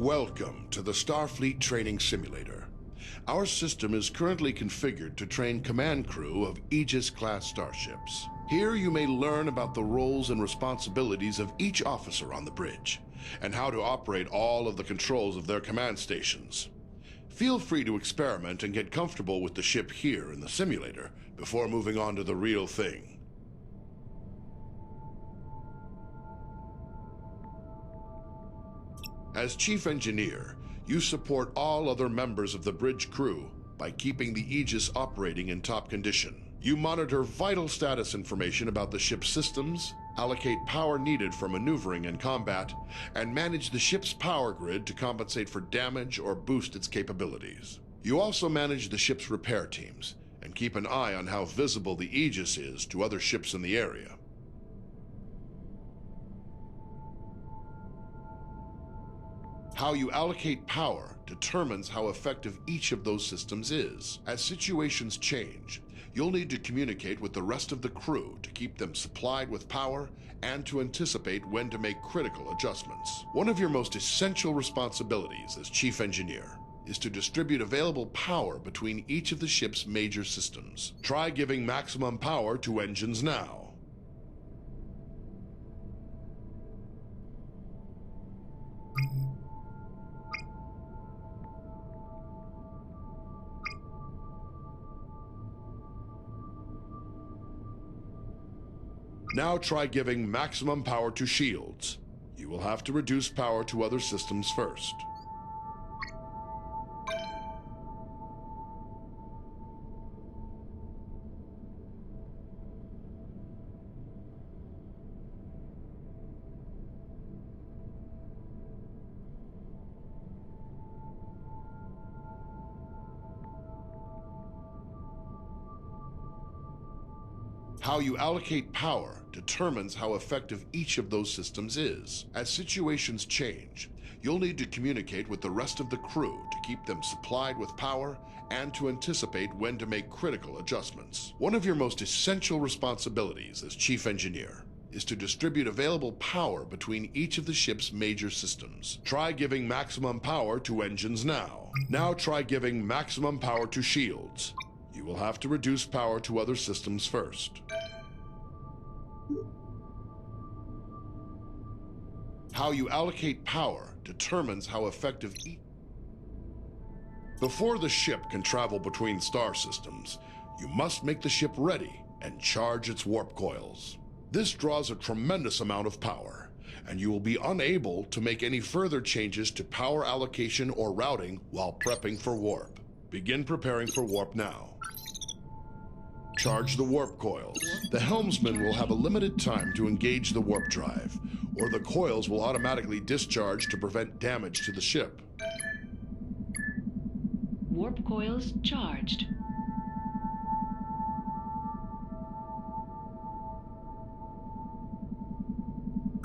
Welcome to the Starfleet Training Simulator. Our system is currently configured to train command crew of Aegis-class starships. Here you may learn about the roles and responsibilities of each officer on the bridge, and how to operate all of the controls of their command stations. Feel free to experiment and get comfortable with the ship here in the simulator before moving on to the real thing. As Chief Engineer, you support all other members of the bridge crew by keeping the Aegis operating in top condition. You monitor vital status information about the ship's systems, allocate power needed for maneuvering and combat, and manage the ship's power grid to compensate for damage or boost its capabilities. You also manage the ship's repair teams and keep an eye on how visible the Aegis is to other ships in the area. How you allocate power determines how effective each of those systems is. As situations change, you'll need to communicate with the rest of the crew to keep them supplied with power and to anticipate when to make critical adjustments. One of your most essential responsibilities as Chief Engineer is to distribute available power between each of the ship's major systems. Try giving maximum power to engines now. Now try giving maximum power to shields. You will have to reduce power to other systems first. How you allocate power determines how effective each of those systems is. As situations change, you'll need to communicate with the rest of the crew to keep them supplied with power and to anticipate when to make critical adjustments. One of your most essential responsibilities as Chief Engineer is to distribute available power between each of the ship's major systems. Try giving maximum power to engines now. Now try giving maximum power to shields. You will have to reduce power to other systems first. How you allocate power determines how effective each... Before the ship can travel between star systems, you must make the ship ready and charge its warp coils. This draws a tremendous amount of power, and you will be unable to make any further changes to power allocation or routing while prepping for warp. Begin preparing for warp now. Charge the warp coils. The helmsman will have a limited time to engage the warp drive, or the coils will automatically discharge to prevent damage to the ship. Warp coils charged.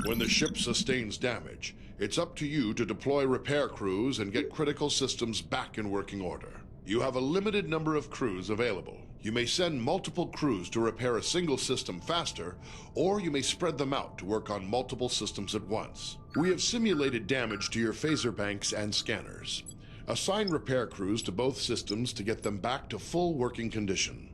When the ship sustains damage, it's up to you to deploy repair crews and get critical systems back in working order. You have a limited number of crews available. You may send multiple crews to repair a single system faster, or you may spread them out to work on multiple systems at once. We have simulated damage to your phaser banks and scanners. Assign repair crews to both systems to get them back to full working condition.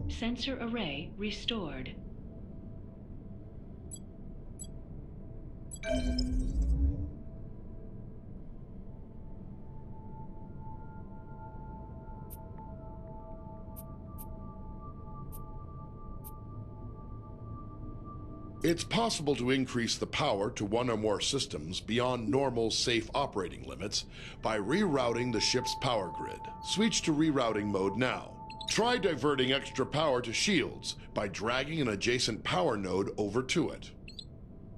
Sensor array restored. It's possible to increase the power to one or more systems beyond normal safe operating limits by rerouting the ship's power grid. Switch to rerouting mode now. Try diverting extra power to shields by dragging an adjacent power node over to it.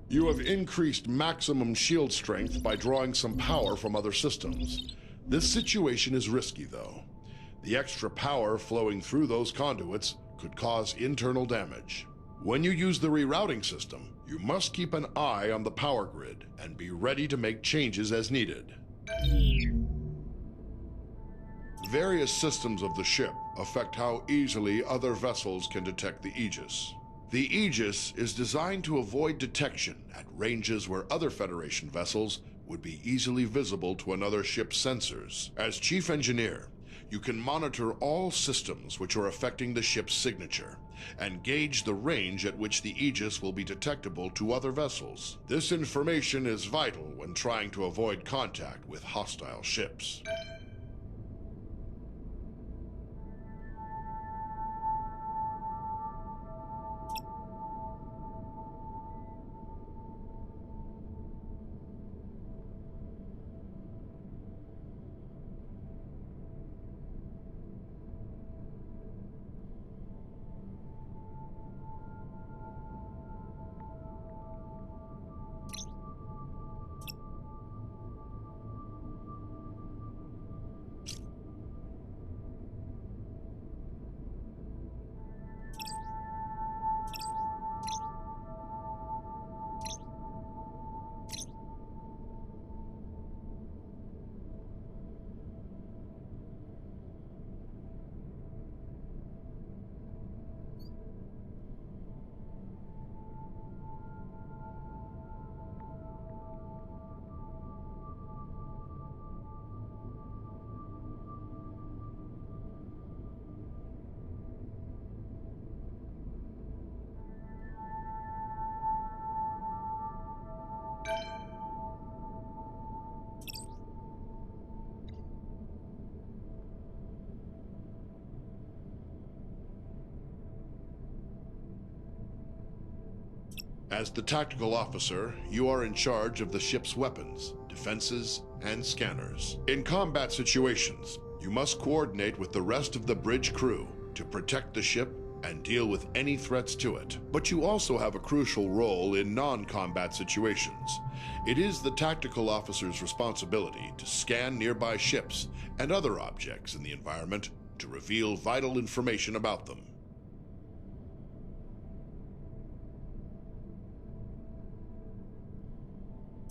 You have increased maximum shield strength by drawing some power from other systems. This situation is risky, though. The extra power flowing through those conduits could cause internal damage. When you use the rerouting system, you must keep an eye on the power grid and be ready to make changes as needed. various systems of the ship affect how easily other vessels can detect the Aegis. The Aegis is designed to avoid detection at ranges where other Federation vessels would be easily visible to another ship's sensors. As Chief Engineer, you can monitor all systems which are affecting the ship's signature and gauge the range at which the Aegis will be detectable to other vessels. This information is vital when trying to avoid contact with hostile ships. As the tactical officer, you are in charge of the ship's weapons, defenses, and scanners. In combat situations, you must coordinate with the rest of the bridge crew to protect the ship and deal with any threats to it. But you also have a crucial role in non-combat situations. It is the tactical officer's responsibility to scan nearby ships and other objects in the environment to reveal vital information about them.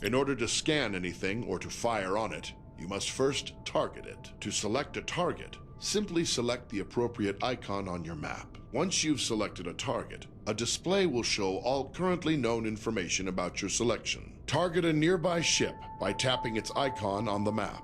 In order to scan anything or to fire on it, you must first target it. To select a target, simply select the appropriate icon on your map. Once you've selected a target, a display will show all currently known information about your selection. Target a nearby ship by tapping its icon on the map.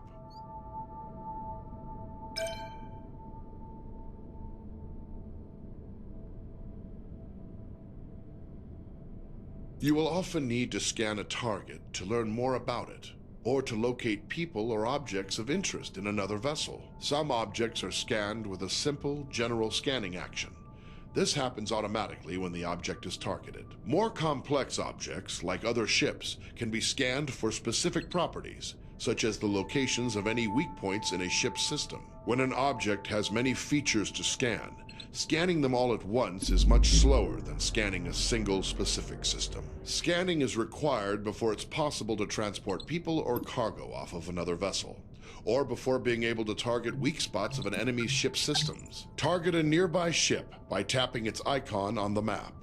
You will often need to scan a target to learn more about it, or to locate people or objects of interest in another vessel. Some objects are scanned with a simple, general scanning action. This happens automatically when the object is targeted. More complex objects, like other ships, can be scanned for specific properties, such as the locations of any weak points in a ship's system. When an object has many features to scan, scanning them all at once is much slower than scanning a single specific system. Scanning is required before it's possible to transport people or cargo off of another vessel, or before being able to target weak spots of an enemy's ship's systems. Target a nearby ship by tapping its icon on the map.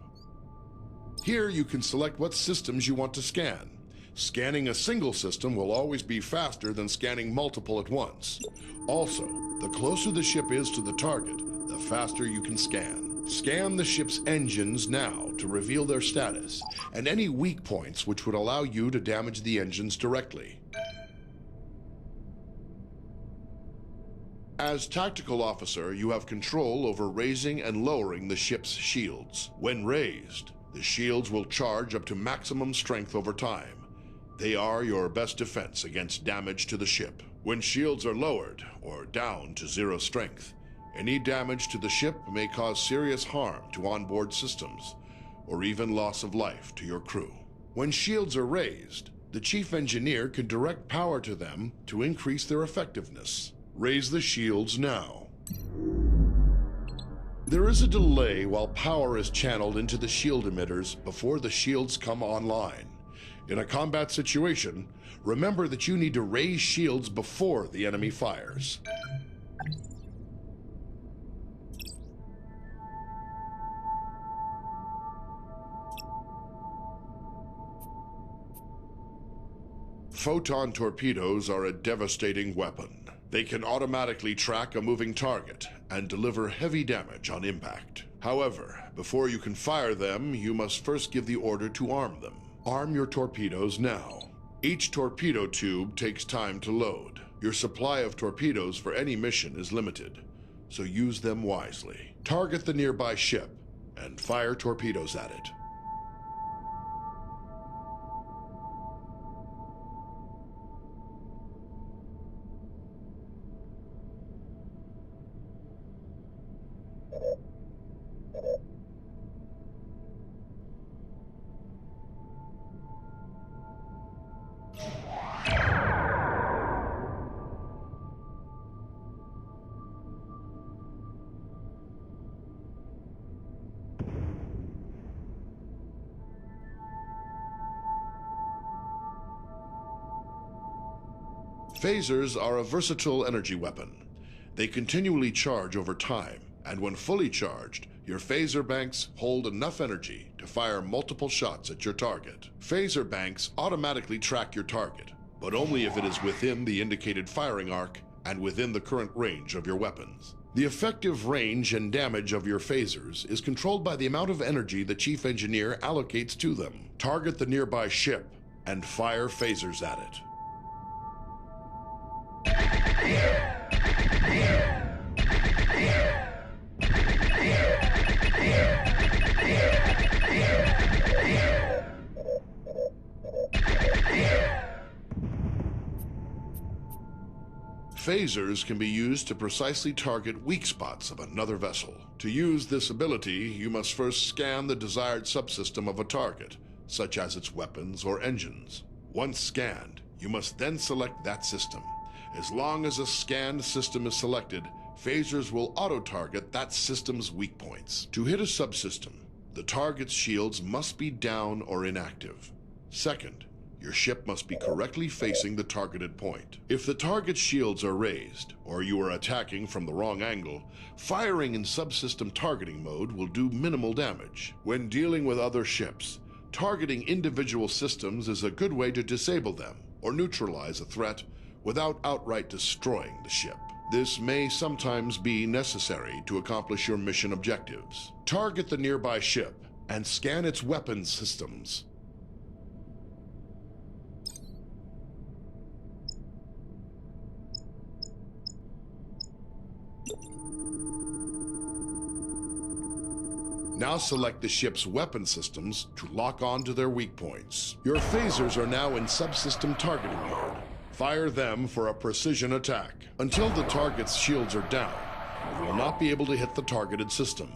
Here you can select what systems you want to scan. Scanning a single system will always be faster than scanning multiple at once. Also, the closer the ship is to the target, the faster you can scan. Scan the ship's engines now to reveal their status and any weak points which would allow you to damage the engines directly. As tactical officer, you have control over raising and lowering the ship's shields. When raised, the shields will charge up to maximum strength over time. They are your best defense against damage to the ship. When shields are lowered or down to 0 strength, any damage to the ship may cause serious harm to onboard systems, or even loss of life to your crew. When shields are raised, the chief engineer can direct power to them to increase their effectiveness. Raise the shields now. There is a delay while power is channeled into the shield emitters before the shields come online. In a combat situation, remember that you need to raise shields before the enemy fires. Photon torpedoes are a devastating weapon. They can automatically track a moving target and deliver heavy damage on impact. However, before you can fire them, you must first give the order to arm them. Arm your torpedoes now. Each torpedo tube takes time to load. Your supply of torpedoes for any mission is limited, so use them wisely. Target the nearby ship and fire torpedoes at it. Phasers are a versatile energy weapon. They continually charge over time, and when fully charged, your phaser banks hold enough energy to fire multiple shots at your target. Phaser banks automatically track your target, but only if it is within the indicated firing arc and within the current range of your weapons. The effective range and damage of your phasers is controlled by the amount of energy the Chief Engineer allocates to them. Target the nearby ship and fire phasers at it. Phasers can be used to precisely target weak spots of another vessel. To use this ability, you must first scan the desired subsystem of a target, such as its weapons or engines. Once scanned, you must then select that system. As long as a scanned system is selected, phasers will auto-target that system's weak points. To hit a subsystem, the target's shields must be down or inactive. Second, your ship must be correctly facing the targeted point. If the target's shields are raised, or you are attacking from the wrong angle, firing in subsystem targeting mode will do minimal damage. When dealing with other ships, targeting individual systems is a good way to disable them or neutralize a threat without outright destroying the ship. This may sometimes be necessary to accomplish your mission objectives. Target the nearby ship and scan its weapons systems. Now select the ship's weapon systems to lock on to their weak points. Your phasers are now in subsystem targeting mode. Fire them for a precision attack. Until the target's shields are down, you will not be able to hit the targeted system.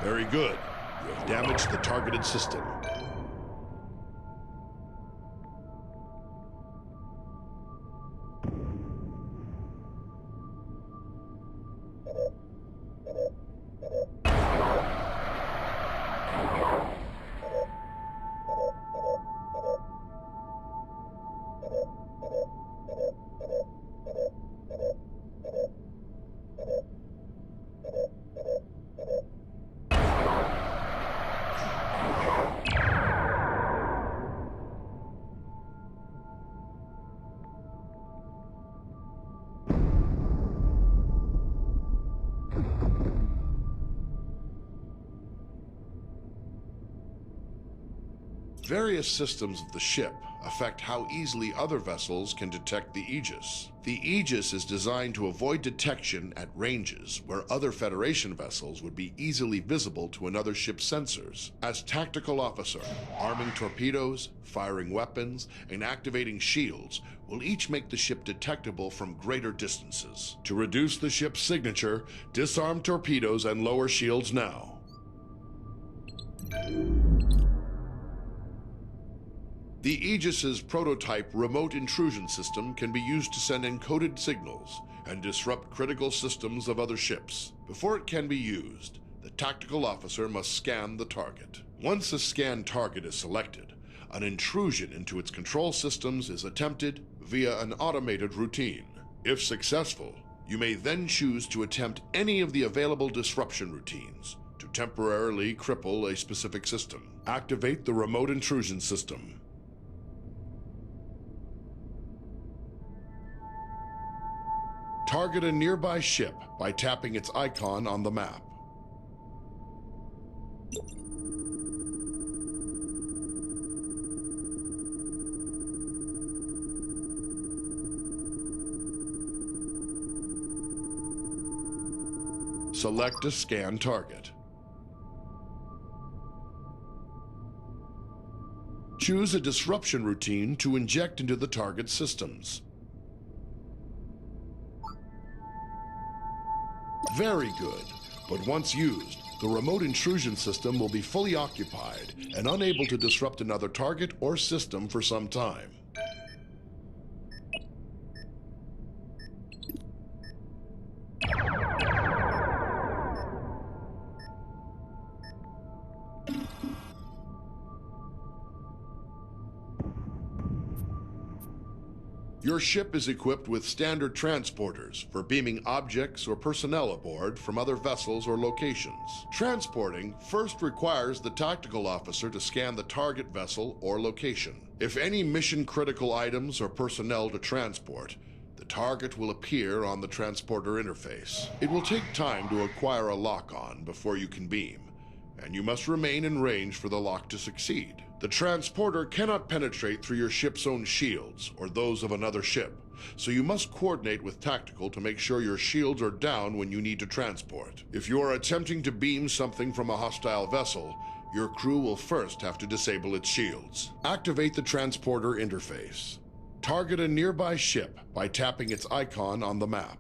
Very good. You have damaged the targeted system. Various systems of the ship affect how easily other vessels can detect the Aegis. The Aegis is designed to avoid detection at ranges where other Federation vessels would be easily visible to another ship's sensors. As tactical officer, arming torpedoes, firing weapons, and activating shields will each make the ship detectable from greater distances. To reduce the ship's signature, disarm torpedoes and lower shields now. The Aegis's prototype remote intrusion system can be used to send encoded signals and disrupt critical systems of other ships. Before it can be used, the tactical officer must scan the target. Once a scanned target is selected, an intrusion into its control systems is attempted via an automated routine. If successful, you may then choose to attempt any of the available disruption routines to temporarily cripple a specific system. Activate the remote intrusion system. Target a nearby ship by tapping its icon on the map. Select a scan target. Choose a disruption routine to inject into the target's systems. Very good, but once used, the remote intrusion system will be fully occupied and unable to disrupt another target or system for some time. Your ship is equipped with standard transporters for beaming objects or personnel aboard from other vessels or locations. Transporting first requires the tactical officer to scan the target vessel or location. If any mission-critical items or personnel to transport, the target will appear on the transporter interface. It will take time to acquire a lock-on before you can beam, and you must remain in range for the lock to succeed. The transporter cannot penetrate through your ship's own shields or those of another ship, so you must coordinate with tactical to make sure your shields are down when you need to transport. If you are attempting to beam something from a hostile vessel, your crew will first have to disable its shields. Activate the transporter interface. Target a nearby ship by tapping its icon on the map.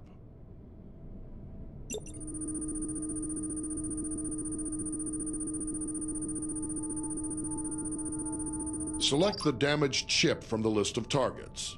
Select the damaged ship from the list of targets.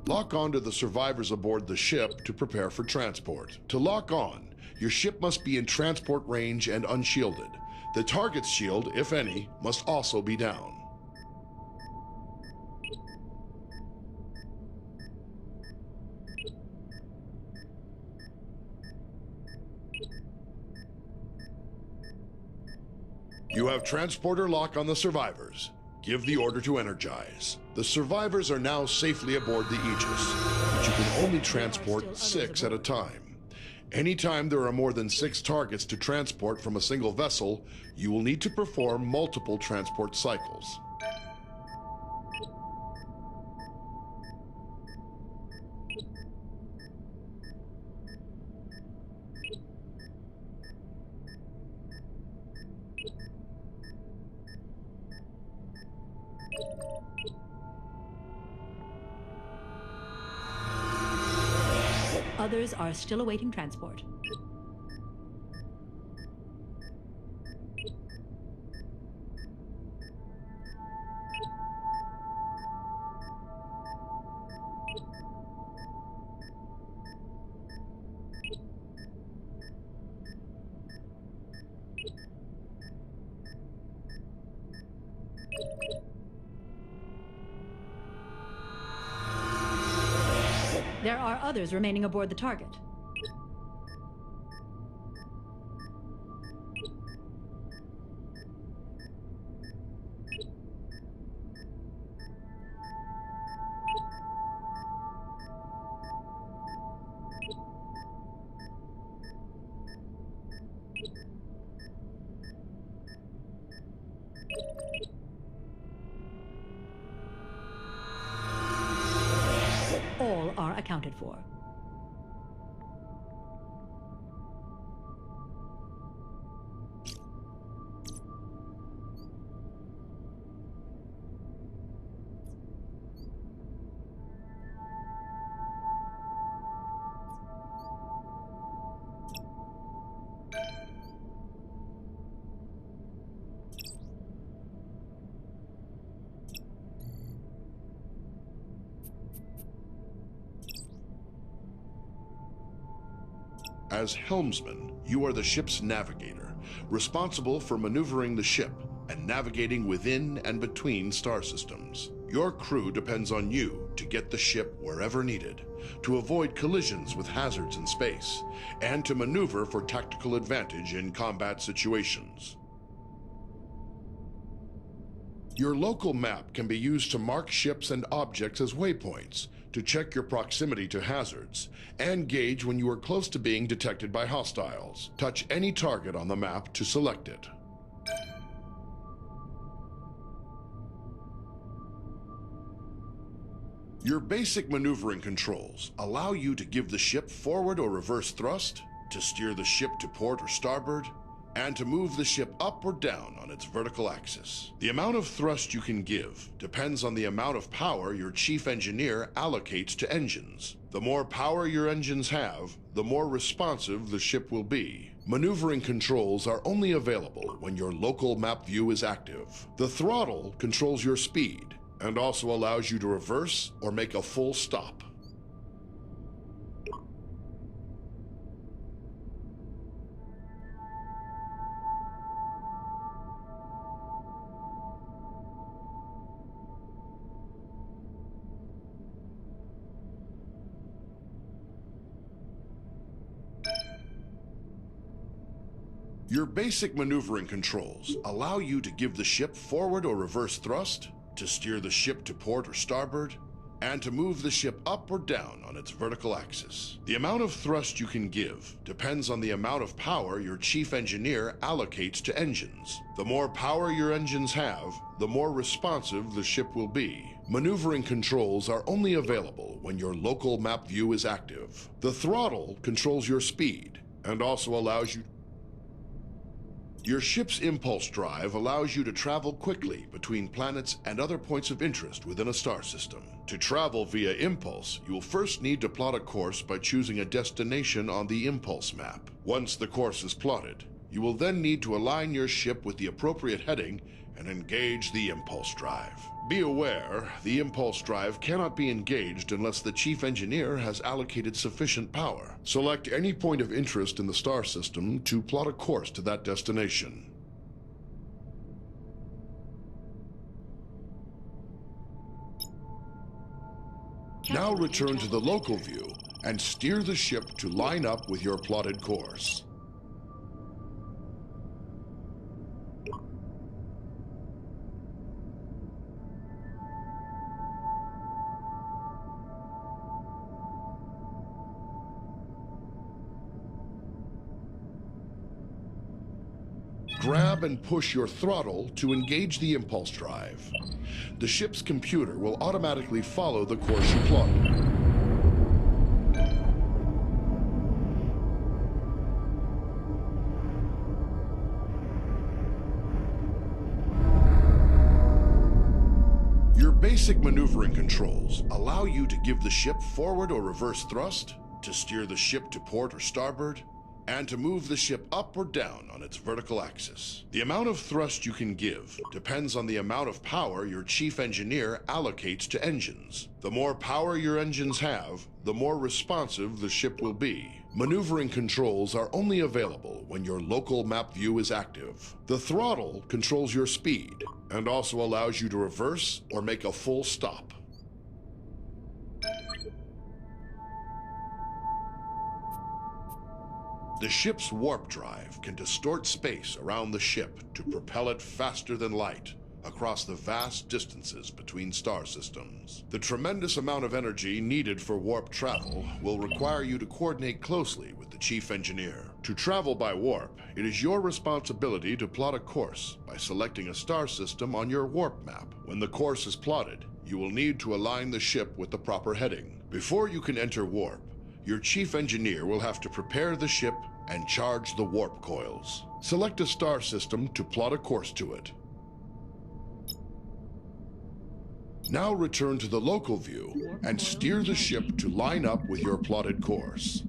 Lock on to the survivors aboard the ship to prepare for transport. To lock on, your ship must be in transport range and unshielded. The target's shield, if any, must also be down. You have transporter lock on the survivors. Give the order to energize. The survivors are now safely aboard the Aegis, but you can only transport 6 at a time. Anytime there are more than 6 targets to transport from a single vessel, you will need to perform multiple transport cycles. Others are still awaiting transport. There are others remaining aboard the target. All are accounted for. As helmsman, you are the ship's navigator, responsible for maneuvering the ship and navigating within and between star systems. Your crew depends on you to get the ship wherever needed, to avoid collisions with hazards in space, and to maneuver for tactical advantage in combat situations. Your local map can be used to mark ships and objects as waypoints, to check your proximity to hazards, and gauge when you are close to being detected by hostiles. Touch any target on the map to select it. Your basic maneuvering controls allow you to give the ship forward or reverse thrust, to steer the ship to port or starboard, and to move the ship up or down on its vertical axis. The amount of thrust you can give depends on the amount of power your chief engineer allocates to engines. The more power your engines have, the more responsive the ship will be. Maneuvering controls are only available when your local map view is active. The throttle controls your speed and also allows you to reverse or make a full stop. Your basic maneuvering controls allow you to give the ship forward or reverse thrust, to steer the ship to port or starboard, and to move the ship up or down on its vertical axis. The amount of thrust you can give depends on the amount of power your chief engineer allocates to engines. The more power your engines have, the more responsive the ship will be. Maneuvering controls are only available when your local map view is active. The throttle controls your speed and also allows you. Your ship's impulse drive allows you to travel quickly between planets and other points of interest within a star system. To travel via impulse, you will first need to plot a course by choosing a destination on the impulse map. Once the course is plotted, you will then need to align your ship with the appropriate heading and engage the impulse drive. Be aware, the impulse drive cannot be engaged unless the chief engineer has allocated sufficient power. Select any point of interest in the star system to plot a course to that destination. Now return to the local view and steer the ship to line up with your plotted course. Grab and push your throttle to engage the impulse drive. The ship's computer will automatically follow the course you plotted. Your basic maneuvering controls allow you to give the ship forward or reverse thrust, to steer the ship to port or starboard, and to move the ship up or down on its vertical axis. The amount of thrust you can give depends on the amount of power your chief engineer allocates to engines. The more power your engines have, the more responsive the ship will be. Maneuvering controls are only available when your local map view is active. The throttle controls your speed and also allows you to reverse or make a full stop. The ship's warp drive can distort space around the ship to propel it faster than light across the vast distances between star systems. The tremendous amount of energy needed for warp travel will require you to coordinate closely with the chief engineer. To travel by warp, it is your responsibility to plot a course by selecting a star system on your warp map. When the course is plotted, you will need to align the ship with the proper heading. Before you can enter warp, your chief engineer will have to prepare the ship and charge the warp coils. Select a star system to plot a course to it. Now return to the local view and steer the ship to line up with your plotted course.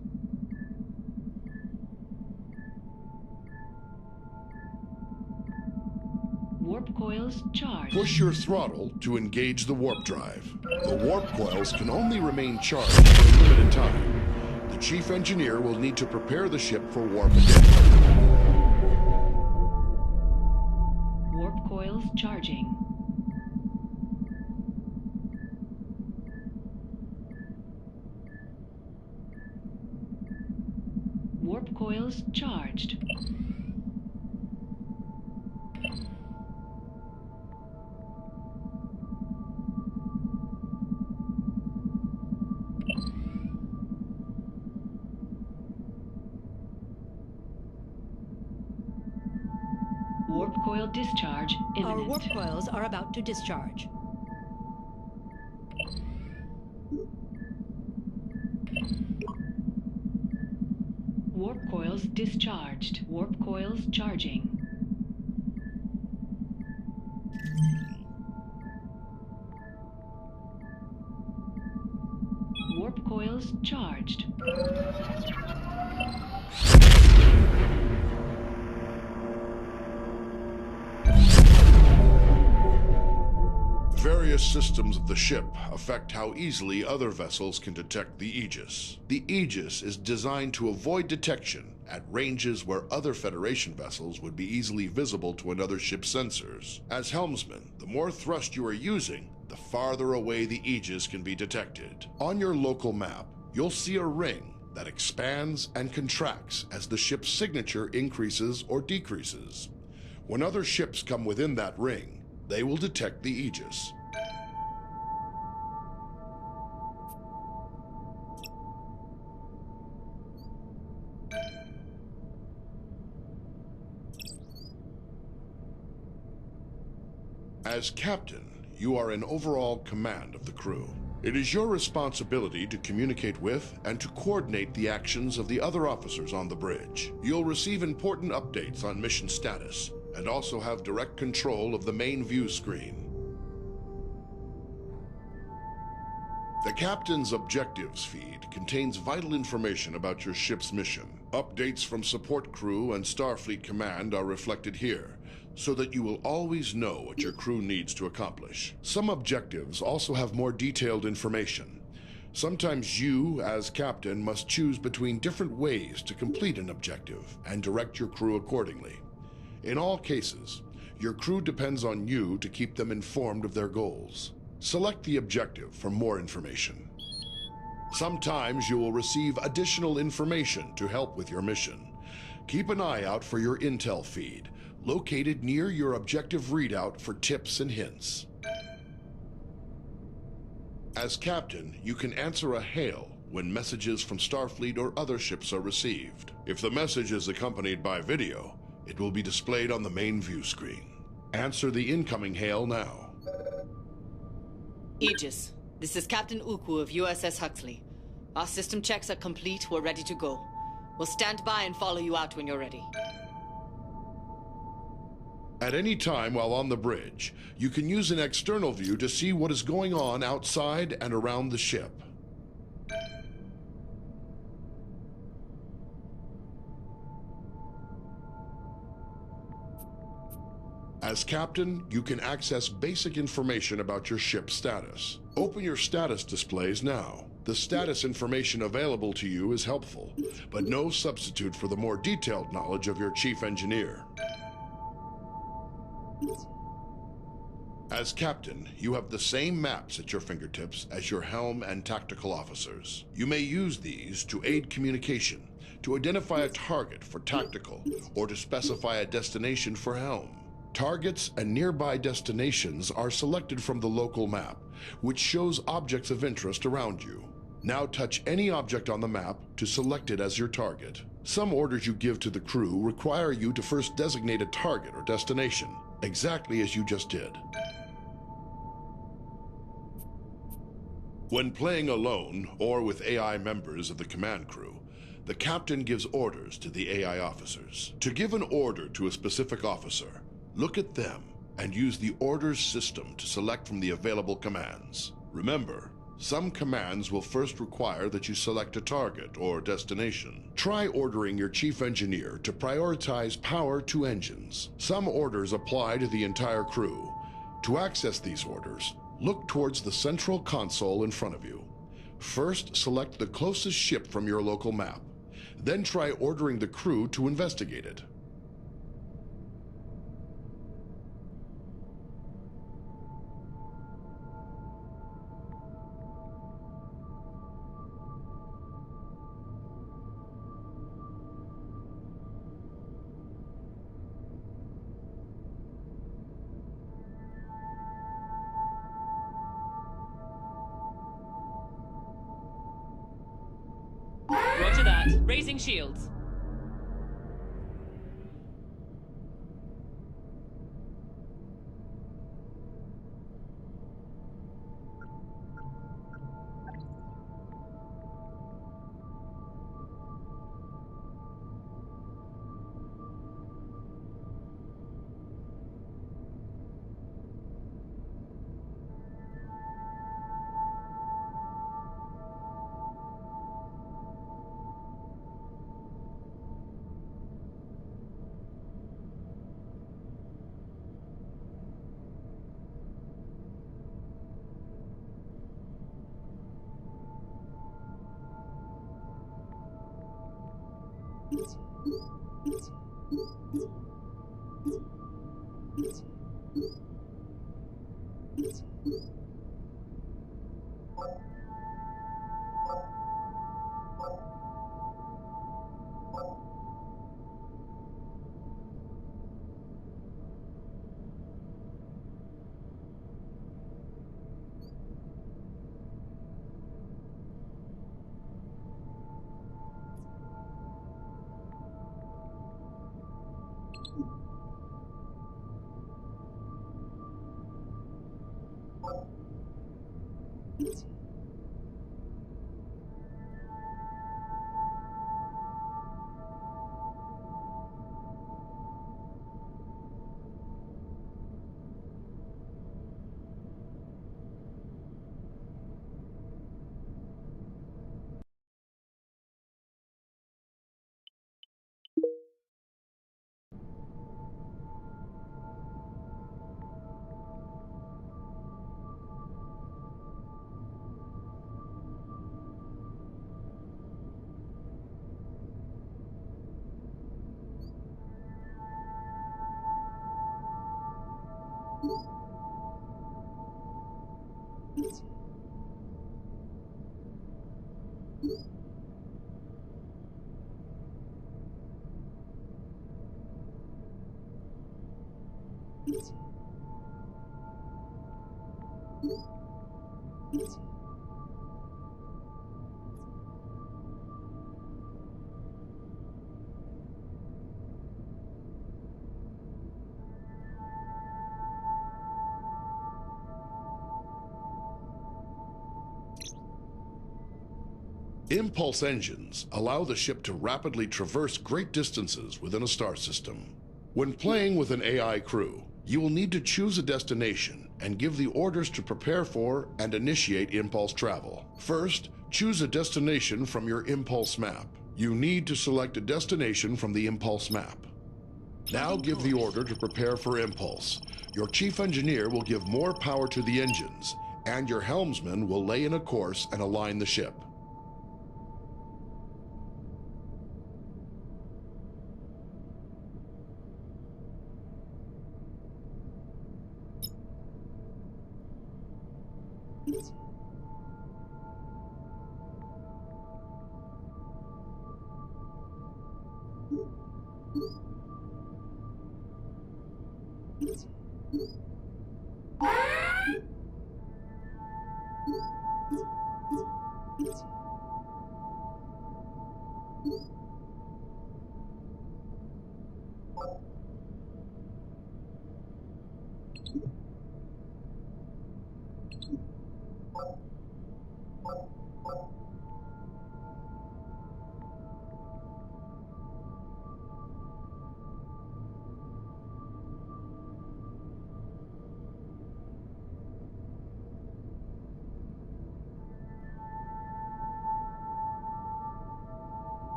Warp coils charged. Push your throttle to engage the warp drive. The warp coils can only remain charged for a limited time. The chief engineer will need to prepare the ship for warp again. Warp coils charging. Warp coils charged. Warp coil discharge imminent. Our warp coils are about to discharge. Warp coils discharged. Warp coils charging. Warp coils charged. Various systems of the ship affect how easily other vessels can detect the Aegis. The Aegis is designed to avoid detection at ranges where other Federation vessels would be easily visible to another ship's sensors. As helmsman, the more thrust you are using, the farther away the Aegis can be detected. On your local map, you'll see a ring that expands and contracts as the ship's signature increases or decreases. When other ships come within that ring, they will detect the Aegis. As captain, you are in overall command of the crew. It is your responsibility to communicate with and to coordinate the actions of the other officers on the bridge. You'll receive important updates on mission status and also have direct control of the main view screen. The captain's objectives feed contains vital information about your ship's mission. Updates from support crew and Starfleet Command are reflected here, so that you will always know what your crew needs to accomplish. Some objectives also have more detailed information. Sometimes you, as captain, must choose between different ways to complete an objective and direct your crew accordingly. In all cases, your crew depends on you to keep them informed of their goals. Select the objective for more information. Sometimes you will receive additional information to help with your mission. Keep an eye out for your intel feed, located near your objective readout for tips and hints. As captain, you can answer a hail when messages from Starfleet or other ships are received. If the message is accompanied by video, it will be displayed on the main view screen. Answer the incoming hail now. Aegis, this is Captain Uku of USS Huxley. Our system checks are complete. We're ready to go. We'll stand by and follow you out when you're ready. At any time while on the bridge, you can use an external view to see what is going on outside and around the ship. As captain, you can access basic information about your ship's status. Open your status displays now. The status information available to you is helpful, but no substitute for the more detailed knowledge of your chief engineer. As captain, you have the same maps at your fingertips as your helm and tactical officers. You may use these to aid communication, to identify a target for tactical, or to specify a destination for helm. Targets and nearby destinations are selected from the local map, which shows objects of interest around you. Now touch any object on the map to select it as your target. Some orders you give to the crew require you to first designate a target or destination, exactly as you just did. When playing alone or with AI members of the command crew, the captain gives orders to the AI officers. To give an order to a specific officer, look at them and use the orders system to select from the available commands. Remember, some commands will first require that you select a target or destination. Try ordering your chief engineer to prioritize power to engines. Some orders apply to the entire crew. To access these orders, look towards the central console in front of you. First, select the closest ship from your local map. Then try ordering the crew to investigate it. Roger that. Raising shields. Impulse engines allow the ship to rapidly traverse great distances within a star system. When playing with an AI crew, you will need to choose a destination and give the orders to prepare for and initiate impulse travel. First, choose a destination from your impulse map. You need to select a destination from the impulse map. Now give the order to prepare for impulse. Your chief engineer will give more power to the engines, and your helmsman will lay in a course and align the ship.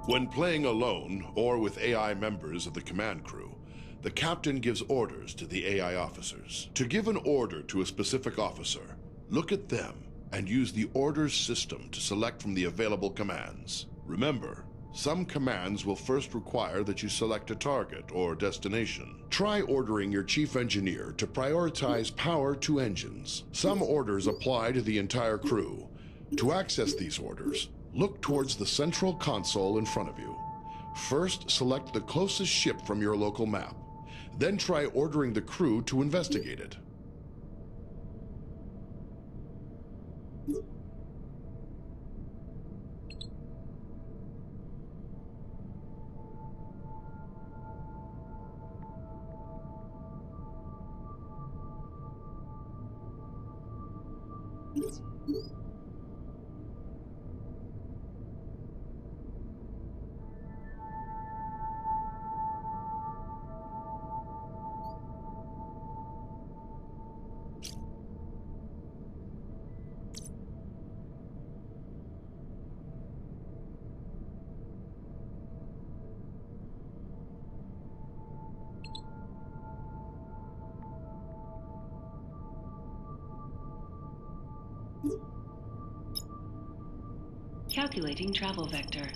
When playing alone or with AI members of the command crew, the captain gives orders to the AI officers. To give an order to a specific officer, look at them and use the orders system to select from the available commands. Remember, some commands will first require that you select a target or destination. Try ordering your chief engineer to prioritize power to engines. Some orders apply to the entire crew. To access these orders, look towards the central console in front of you. First, select the closest ship from your local map. Then try ordering the crew to investigate it. Calculating travel vector.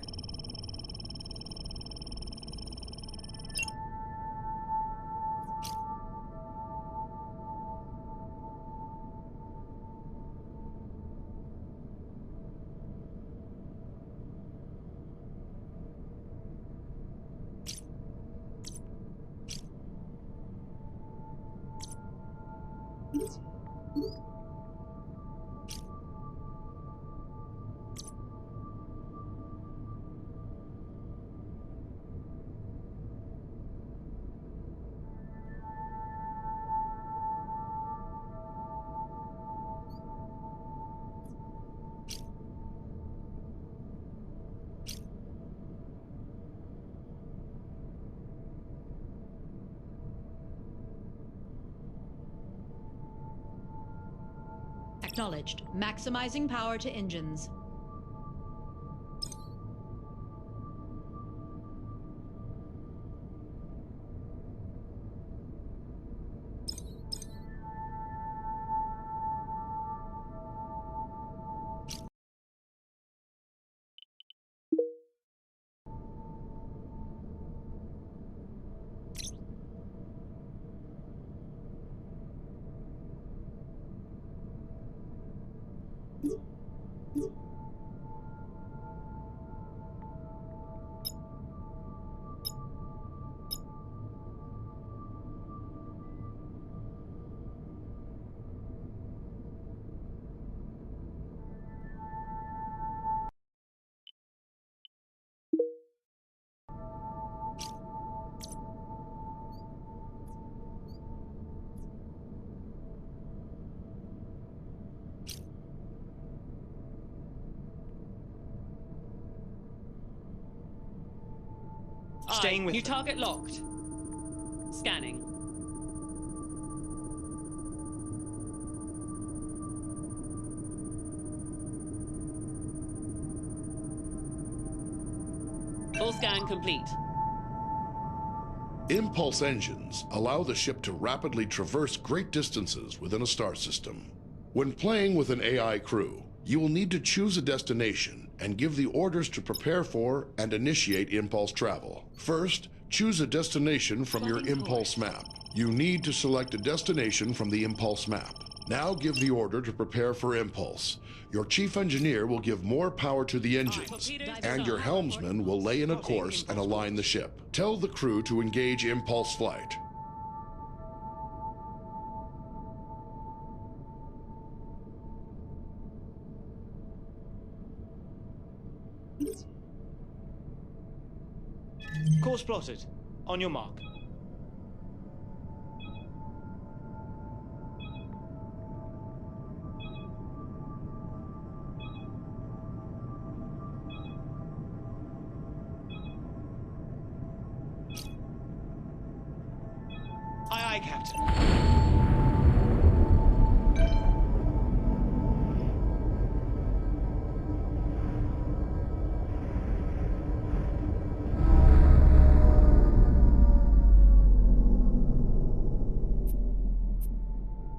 Acknowledged. Maximizing power to engines. Staying with New them. target locked. Scanning. Full scan complete. Impulse engines allow the ship to rapidly traverse great distances within a star system. When playing with an AI crew, you will need to choose a destination and give the orders to prepare for and initiate impulse travel. First, choose a destination from your impulse map. You need to select a destination from the impulse map. Now give the order to prepare for impulse. Your chief engineer will give more power to the engines, and your helmsman will lay in a course and align the ship. Tell the crew to engage impulse flight. Course plotted. On your mark. Aye, aye, Captain.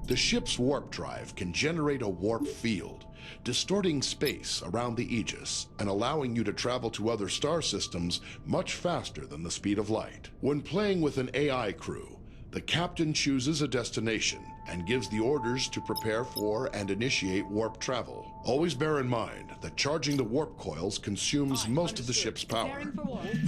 The ship's warp drive can generate a warp field, distorting space around the Aegis and allowing you to travel to other star systems much faster than the speed of light. When playing with an AI crew, the captain chooses a destination and gives the orders to prepare for and initiate warp travel. Always bear in mind that charging the warp coils consumes most of the ship's power.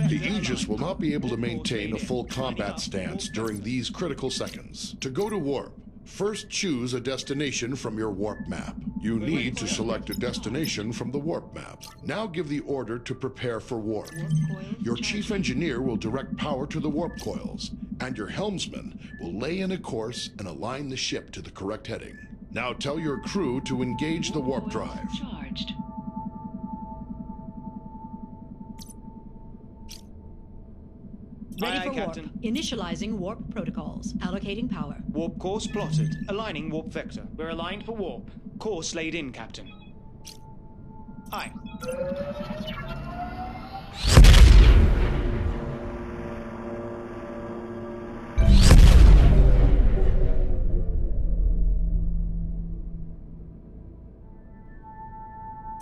The Aegis will not be able to maintain a full combat stance during these critical seconds. To go to warp, first choose a destination from your warp map. You need to select a destination from the warp map. Now give the order to prepare for warp. Your chief engineer will direct power to the warp coils, and your helmsman will lay in a course and align the ship to the correct heading. Now tell your crew to engage the warp drive. Charged. Ready Aye, for aye, warp. Captain. Initializing warp protocols. Allocating power. Warp course plotted. Aligning warp vector. We're aligned for warp. Course laid in, Captain. Aye.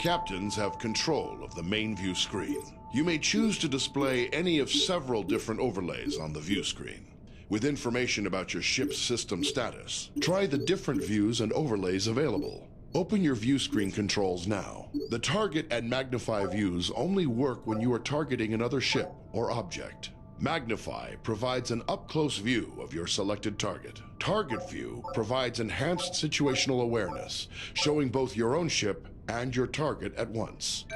Captains have control of the main view screen. You may choose to display any of several different overlays on the view screen, with information about your ship's system status. Try the different views and overlays available. Open your view screen controls now. The target and magnify views only work when you are targeting another ship or object. Magnify provides an up-close view of your selected target. Target view provides enhanced situational awareness, showing both your own ship and your target at once.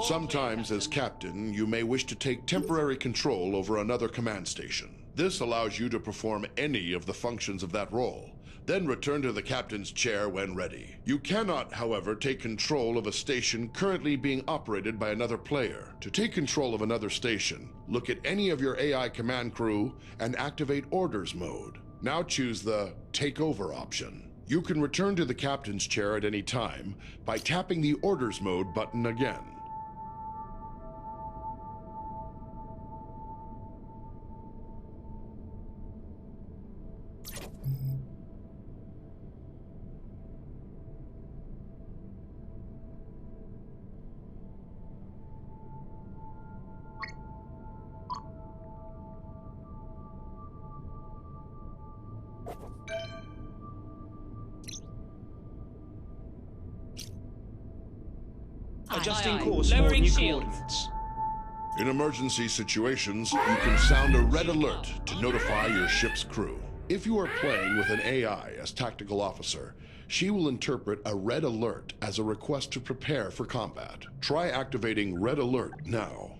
Sometimes, as captain, you may wish to take temporary control over another command station. This allows you to perform any of the functions of that role, then return to the captain's chair when ready. You cannot, however, take control of a station currently being operated by another player. To take control of another station, look at any of your AI command crew and activate Orders mode. Now choose the Take Over option. You can return to the captain's chair at any time by tapping the Orders mode button again. Adjusting course for Lowering new shields. coordinates. In emergency situations, you can sound a red alert to notify your ship's crew. If you are playing with an AI as tactical officer, she will interpret a red alert as a request to prepare for combat. Try activating red alert now.